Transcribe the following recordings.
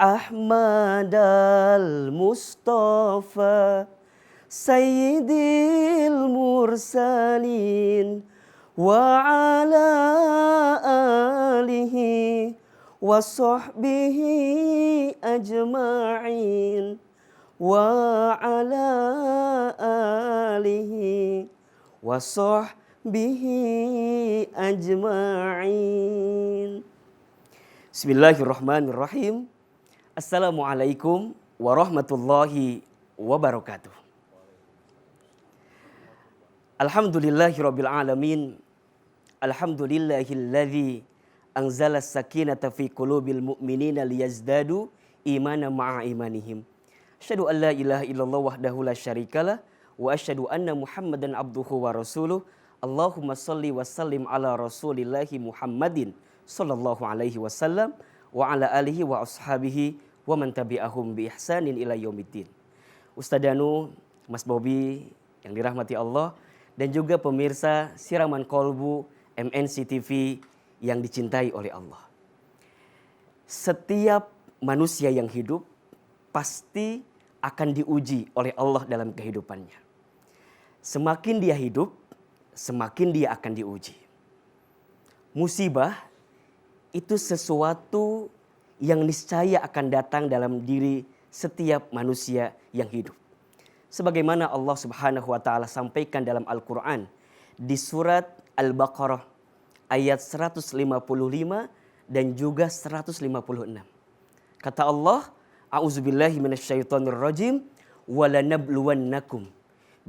Ahmad al-Mustafa Sayyidil Mursalin wa ala alihi wa sahbihi ajma'in wa ala alihi wa sahbihi ajma'in. Bismillahirrahmanirrahim. Assalamualaikum warahmatullahi wabarakatuh. Alhamdulillahirabbil alamin. Alhamdulillahilladzi anzala as-sakinata fi qulubil mu'minina liyazdadu imanan ma'a imanihim. Asyhadu an la ilaha illallah wahdahu la syarikalah wa asyhadu anna Muhammadan abduhu wa rasuluh. Allahumma shalli wa sallim ala rasulillahi Muhammadin sallallahu alaihi wasallam wa ala alihi wa ashabihi wa man tabi'ahum bi ihsanin ila yaumiddin. Ustaz Danu, Mas Bobi yang dirahmati Allah, dan juga pemirsa Siraman Kolbu MNC TV yang dicintai oleh Allah. Setiap manusia yang hidup pasti akan diuji oleh Allah dalam kehidupannya. Semakin dia hidup, semakin dia akan diuji. Musibah itu sesuatu yang niscaya akan datang dalam diri setiap manusia yang hidup. Sebagaimana Allah Subhanahu wa taala sampaikan dalam Al-Qur'an di surat Al-Baqarah ayat 155 dan juga 156. Kata Allah, a'udzubillahi minasyaitonirrajim, walanabluwannakum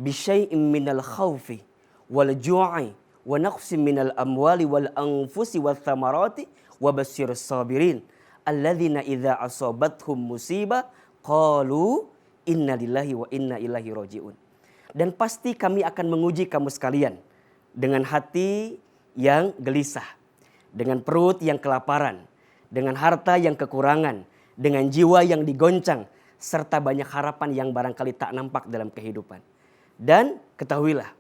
bisyai'im minal khaufi wal ju'i wa naqsim minal amwali wal anfusi wath thamarati wabashshiris sabirin alladzina idza asabathum musibah qalu inna lillahi wa inna ilaihi rajiun. Dan pasti kami akan menguji kamu sekalian dengan hati yang gelisah, dengan perut yang kelaparan, dengan harta yang kekurangan, dengan jiwa yang digoncang, serta banyak harapan yang barangkali tak nampak dalam kehidupan. Dan ketahuilah,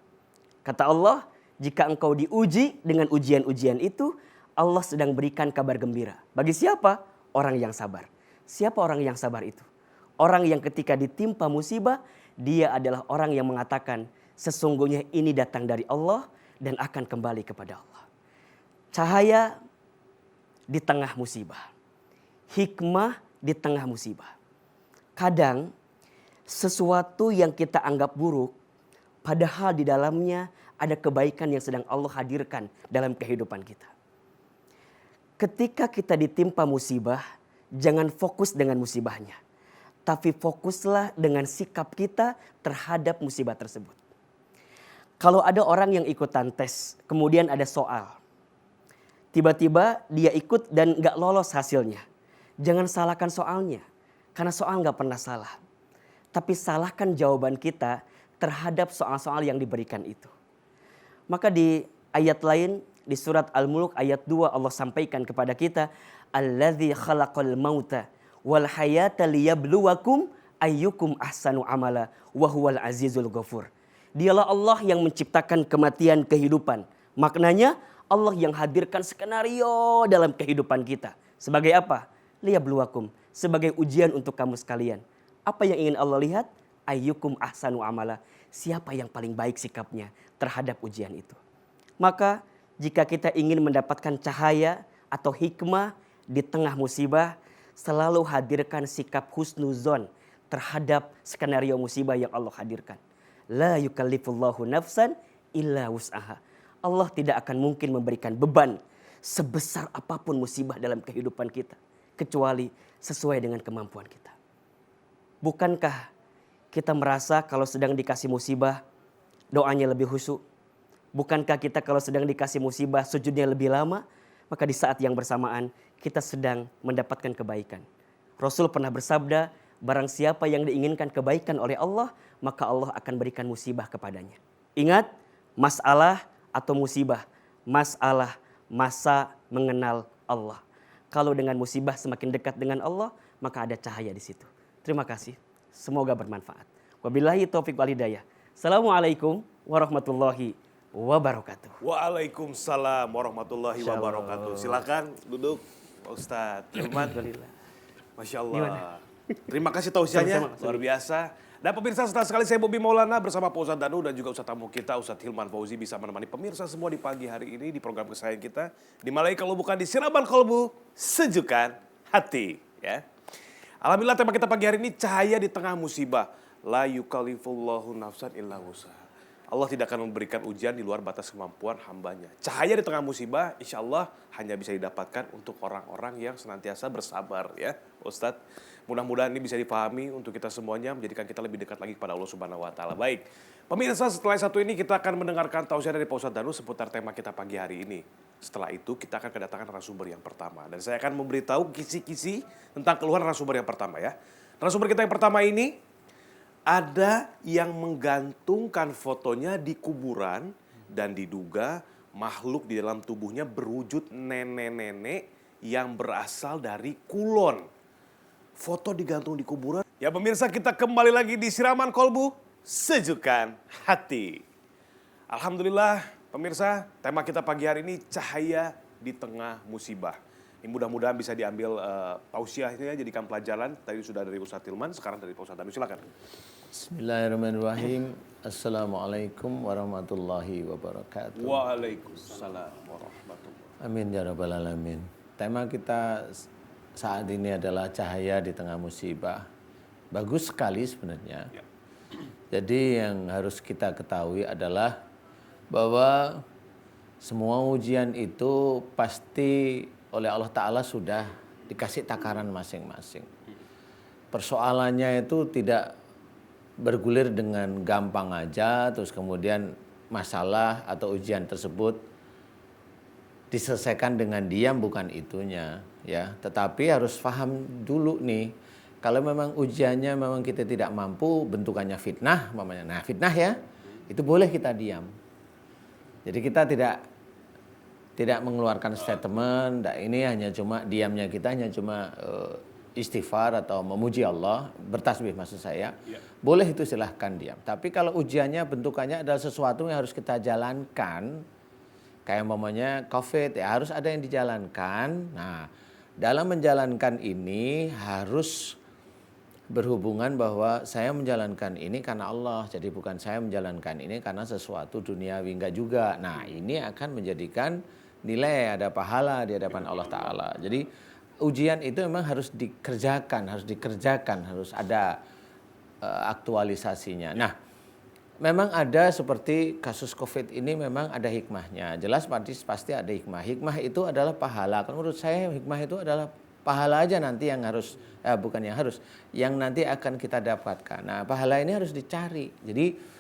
kata Allah, jika engkau diuji dengan ujian-ujian itu, Allah sedang berikan kabar gembira. Bagi siapa? Orang yang sabar. Siapa orang yang sabar itu? Orang yang ketika ditimpa musibah, dia adalah orang yang mengatakan, sesungguhnya ini datang dari Allah dan akan kembali kepada Allah. Cahaya di tengah musibah. Hikmah di tengah musibah. Kadang sesuatu yang kita anggap buruk, padahal di dalamnya ada kebaikan yang sedang Allah hadirkan dalam kehidupan kita. Ketika kita ditimpa musibah, jangan fokus dengan musibahnya, tapi fokuslah dengan sikap kita terhadap musibah tersebut. Kalau ada orang yang ikutan tes, kemudian ada soal, tiba-tiba dia ikut dan gak lolos hasilnya. Jangan salahkan soalnya, karena soal gak pernah salah. Tapi salahkan jawaban kita terhadap soal-soal yang diberikan itu. Maka di ayat lain, di surat Al-Mulk ayat 2 Allah sampaikan kepada kita, Alladzi khalaqal mauta wal hayata liyabluwakum ayyukum ahsanu amala wa huwal azizul ghafur. Dialah Allah yang menciptakan kematian kehidupan. Maknanya Allah yang hadirkan skenario dalam kehidupan kita. Sebagai apa? Liyabluwakum, sebagai ujian untuk kamu sekalian. Apa yang ingin Allah lihat? Ayyukum ahsanu amala. Siapa yang paling baik sikapnya terhadap ujian itu. Maka jika kita ingin mendapatkan cahaya atau hikmah di tengah musibah, selalu hadirkan sikap husnuzon terhadap skenario musibah yang Allah hadirkan. La yukallifullahu nafsan illa wus'aha. Allah tidak akan mungkin memberikan beban sebesar apapun musibah dalam kehidupan kita, kecuali sesuai dengan kemampuan kita. Bukankah kita merasa kalau sedang dikasih musibah, doanya lebih khusyuk? Bukankah kita kalau sedang dikasih musibah, sujudnya lebih lama? Maka di saat yang bersamaan, kita sedang mendapatkan kebaikan. Rasul pernah bersabda, barang siapa yang diinginkan kebaikan oleh Allah, maka Allah akan berikan musibah kepadanya. Ingat, masalah atau musibah, masalah, masa mengenal Allah. Kalau dengan musibah semakin dekat dengan Allah, maka ada cahaya di situ. Terima kasih. Semoga bermanfaat. Wabillahi taufiq wal hidayah. Assalamualaikum warahmatullahi wabarakatuh. Waalaikumsalam warahmatullahi wabarakatuh. Silakan duduk, Pak Ustadz Hilman. Alhamdulillah. Masya Allah. Gimana? Terima kasih tausiahnya, Sama-sama. luar biasa. Dan pemirsa, setelah sekali saya Bobby Maulana bersama Pak Ustadz Danu dan juga Ustadz tamu kita, Ustadz Hilman Fauzi bisa menemani pemirsa semua di pagi hari ini di program kesayangan kita. Dimulai kalau bukan di Siraman Kolbu, sejukan hati. Ya. Alhamdulillah tema kita pagi hari ini cahaya di tengah musibah. La yukallifullahu nafsan illa wus'aha. Allah tidak akan memberikan ujian di luar batas kemampuan hambanya. Cahaya di tengah musibah, insya Allah hanya bisa didapatkan untuk orang-orang yang senantiasa bersabar, ya, Ustadz. Mudah-mudahan ini bisa dipahami untuk kita semuanya, menjadikan kita lebih dekat lagi kepada Allah Subhanahu Wa Taala. Baik, pemirsa, setelah satu ini kita akan mendengarkan tausiah dari Pak Ustadz Danu seputar tema kita pagi hari ini. Setelah itu kita akan kedatangan narasumber yang pertama, dan saya akan memberitahu kisi-kisi tentang keluhan narasumber yang pertama, ya. Narasumber kita yang pertama ini ada yang menggantungkan fotonya di kuburan dan diduga makhluk di dalam tubuhnya berwujud nenek-nenek yang berasal dari Kulon. Foto digantung di kuburan. Ya pemirsa, kita kembali lagi di Siraman Kolbu, sejukan hati. Alhamdulillah pemirsa, tema kita pagi hari ini cahaya di tengah musibah. Ini mudah-mudahan bisa diambil tausiahnya, jadikan pelajaran. Tadi sudah dari Ustadz Hilman, sekarang dari Pak Ustadz Danu. Silakan. Bismillahirrahmanirrahim. Assalamualaikum warahmatullahi wabarakatuh. Waalaikumsalam warahmatullahi. Amin ya rabbal alamin. Tema kita saat ini adalah cahaya di tengah musibah. Bagus sekali sebenarnya. Ya. Jadi yang harus kita ketahui adalah bahwa semua ujian itu pasti oleh Allah Ta'ala sudah dikasih takaran masing-masing. Persoalannya itu tidak bergulir dengan gampang aja, terus kemudian masalah atau ujian tersebut diselesaikan dengan diam, bukan itunya, ya. Tetapi harus paham dulu nih, kalau memang ujiannya memang kita tidak mampu, bentukannya fitnah, mamanya. Nah, fitnah ya, itu boleh kita diam. Jadi kita tidak mengeluarkan statement, ini hanya cuma diamnya kita hanya cuma istighfar atau memuji Allah, bertasbih maksud saya. Ya. Boleh itu silahkan diam. Tapi kalau ujiannya bentukannya adalah sesuatu yang harus kita jalankan, kayak umpamanya COVID, ya harus ada yang dijalankan. Nah, dalam menjalankan ini harus berhubungan bahwa saya menjalankan ini karena Allah, jadi bukan saya menjalankan ini karena sesuatu duniawi, enggak juga. Nah, ini akan menjadikan nilai, ada pahala di hadapan Allah Ta'ala. Jadi ujian itu memang harus dikerjakan, harus ada aktualisasinya. Nah, memang ada seperti kasus COVID ini memang ada hikmahnya. Jelas pasti ada hikmah. Hikmah itu adalah pahala. Kalau menurut saya hikmah itu adalah pahala aja nanti yang harus, bukan yang harus, yang nanti akan kita dapatkan. Nah, pahala ini harus dicari. Jadi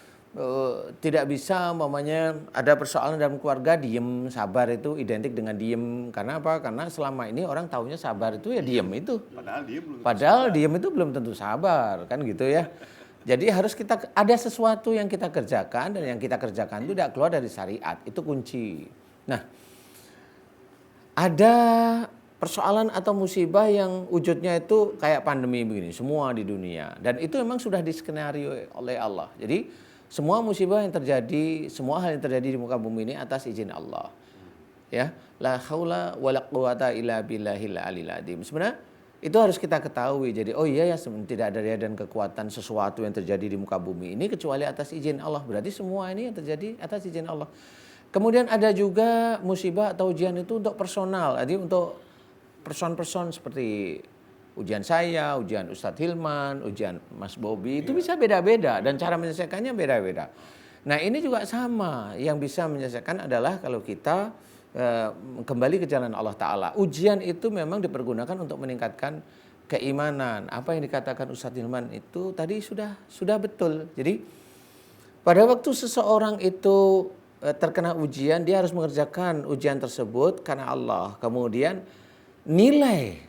tidak bisa umpamanya ada persoalan dalam keluarga diem, sabar itu identik dengan diem. Karena apa? Karena selama ini orang taunya sabar itu ya diem itu. Padahal diem itu belum tentu sabar, kan gitu ya. Jadi harus kita ada sesuatu yang kita kerjakan, dan yang kita kerjakan itu tidak keluar dari syariat. Itu kunci. Nah, ada persoalan atau musibah yang wujudnya itu kayak pandemi begini, semua di dunia. Dan itu memang sudah diskenario oleh Allah. Jadi semua musibah yang terjadi, semua hal yang terjadi di muka bumi ini atas izin Allah. Ya, la haula wala quwata illa billahil aliyil azim. Sebenarnya itu harus kita ketahui. Jadi oh iya ya, tidak ada daya dan kekuatan sesuatu yang terjadi di muka bumi ini kecuali atas izin Allah. Berarti semua ini yang terjadi atas izin Allah. Kemudian ada juga musibah atau ujian itu untuk personal. Jadi untuk person-person seperti ujian saya, ujian Ustadz Hilman, ujian Mas Bobby, itu bisa beda-beda dan cara menyelesaikannya beda-beda. Nah, ini juga sama, yang bisa menyelesaikan adalah kalau kita kembali ke jalan Allah Ta'ala. Ujian itu memang dipergunakan untuk meningkatkan keimanan. Apa yang dikatakan Ustadz Hilman itu tadi sudah betul. Jadi pada waktu seseorang itu terkena ujian, dia harus mengerjakan ujian tersebut karena Allah. Kemudian nilai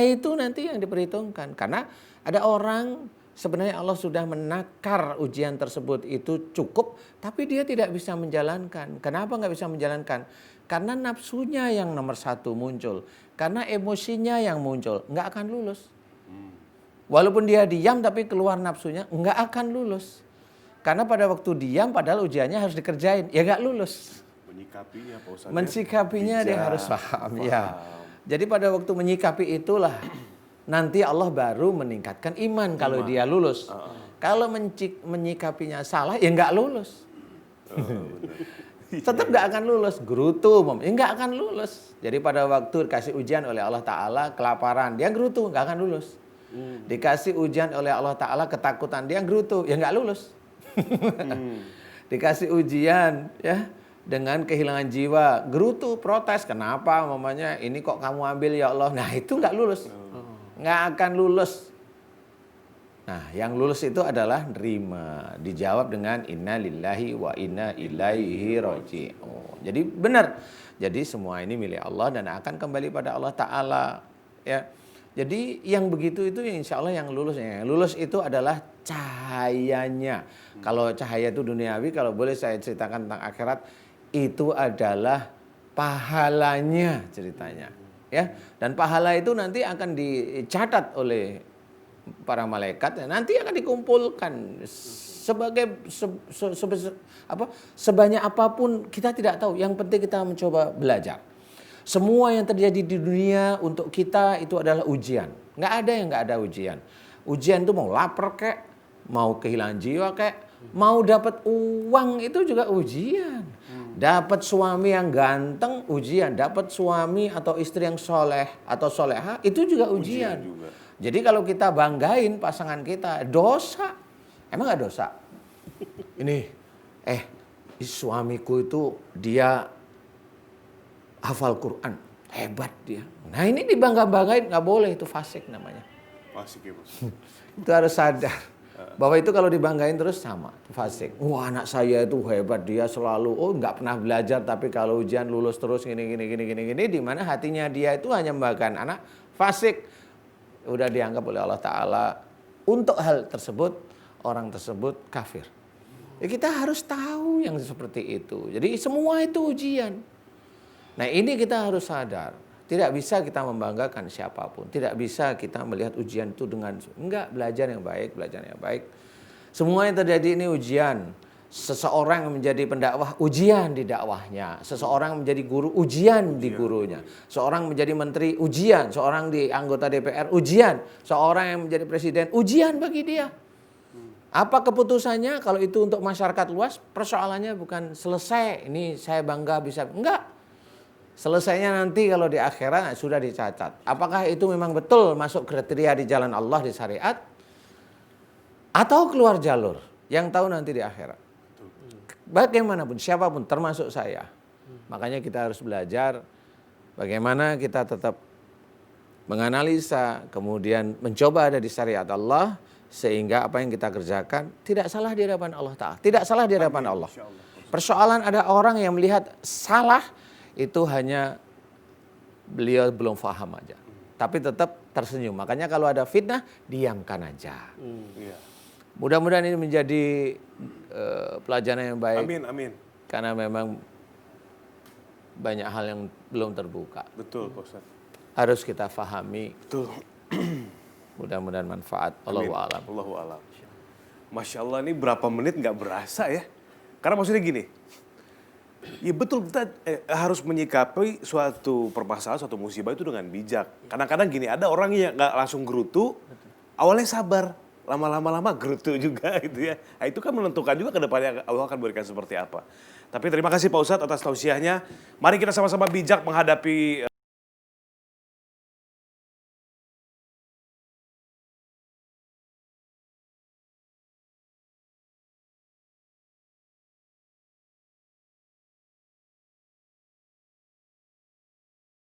itu nanti yang diperhitungkan. Karena ada orang sebenarnya Allah sudah menakar ujian tersebut itu cukup, tapi dia tidak bisa menjalankan. Kenapa nggak bisa menjalankan? Karena nafsunya yang nomor satu muncul. Karena emosinya yang muncul. Nggak akan lulus. Walaupun dia diam tapi keluar nafsunya, nggak akan lulus. Karena pada waktu diam padahal ujiannya harus dikerjain, ya nggak lulus. Mensikapinya dia harus paham. Ya. Jadi pada waktu menyikapi itulah nanti Allah baru meningkatkan iman kalau dia lulus. Kalau menyikapinya salah, ya nggak lulus. Tetap nggak akan lulus. Gerutu, ya nggak akan lulus. Jadi pada waktu dikasih ujian oleh Allah Ta'ala, kelaparan, dia gerutu, nggak akan lulus. Dikasih ujian oleh Allah Ta'ala, ketakutan, dia gerutu, ya nggak lulus. Dikasih ujian, ya, dengan kehilangan jiwa, gerutu, protes, kenapa mamanya ini kok kamu ambil ya Allah. Nah itu nggak lulus, nggak akan lulus. Nah yang lulus itu adalah nerima, dijawab dengan inna lillahi wa inna ilaihi raji'un. Jadi benar, jadi semua ini milik Allah dan akan kembali pada Allah Ta'ala, ya. Jadi yang begitu itu insya Allah yang lulus. Yang lulus itu adalah cahayanya. Kalau cahaya itu duniawi, kalau boleh saya ceritakan tentang akhirat, itu adalah pahalanya ceritanya, ya. Dan pahala itu nanti akan dicatat oleh para malaikat, nanti akan dikumpulkan sebagai sebanyak apapun kita tidak tahu. Yang penting kita mencoba belajar. Semua yang terjadi di dunia untuk kita itu adalah ujian. Nggak ada yang nggak ada ujian. Ujian itu mau lapar kek, mau kehilangan jiwa kek, mau dapat uang itu juga ujian. Dapat suami yang ganteng ujian, dapat suami atau istri yang soleh atau soleha itu juga ujian. Juga. Jadi kalau kita banggain pasangan kita, dosa. Emang nggak dosa? Ini, suamiku itu dia hafal Quran, hebat dia. Nah ini dibangga-banggain, nggak boleh, itu fasik namanya. Fasik ya Bos. Itu harus sadar bahwa itu kalau dibanggain terus sama, fasik. Wah anak saya itu hebat, dia selalu nggak pernah belajar tapi kalau ujian lulus terus gini. Di mana hatinya dia itu hanya membanggakan anak fasik. Udah dianggap oleh Allah Ta'ala untuk hal tersebut, orang tersebut kafir. Ya kita harus tahu yang seperti itu. Jadi semua itu ujian. Nah ini kita harus sadar. Tidak bisa kita membanggakan siapapun. Tidak bisa kita melihat ujian itu dengan belajar yang baik. Semua yang terjadi ini ujian. Seseorang yang menjadi pendakwah, ujian di dakwahnya. Seseorang menjadi guru, ujian di gurunya. Seorang menjadi menteri, ujian. Seorang di anggota DPR, ujian. Seorang yang menjadi presiden, ujian bagi dia. Apa keputusannya? Kalau itu untuk masyarakat luas, persoalannya bukan selesai. Ini saya bangga bisa. Enggak. Selesainya nanti kalau di akhirat sudah dicatat. Apakah itu memang betul masuk kriteria di jalan Allah di syariat? Atau keluar jalur? Yang tahu nanti di akhirat. Bagaimanapun, siapapun termasuk saya. Makanya kita harus belajar bagaimana kita tetap menganalisa, kemudian mencoba ada di syariat Allah, sehingga apa yang kita kerjakan tidak salah di hadapan Allah Ta'ala. Tidak salah di hadapan Allah. Persoalan ada orang yang melihat salah, itu hanya beliau belum paham aja. Tapi tetap tersenyum. Makanya kalau ada fitnah, diamkan aja. Mudah-mudahan ini menjadi pelajaran yang baik. Amin. Karena memang banyak hal yang belum terbuka. Betul, Pak Ustaz. Harus kita fahami. Betul. Mudah-mudahan manfaat. Allahu a'lam. Allahu a'lam. Masya Allah, ini berapa menit nggak berasa ya? Karena maksudnya gini, ya betul kita harus menyikapi suatu permasalahan, suatu musibah itu dengan bijak. Kadang-kadang gini, ada orang yang nggak langsung gerutu, awalnya sabar. Lama-lama gerutu juga gitu ya. Nah, itu kan menentukan juga ke depannya Allah akan berikan seperti apa. Tapi terima kasih Pak Ustadz atas tausiahnya. Mari kita sama-sama bijak menghadapi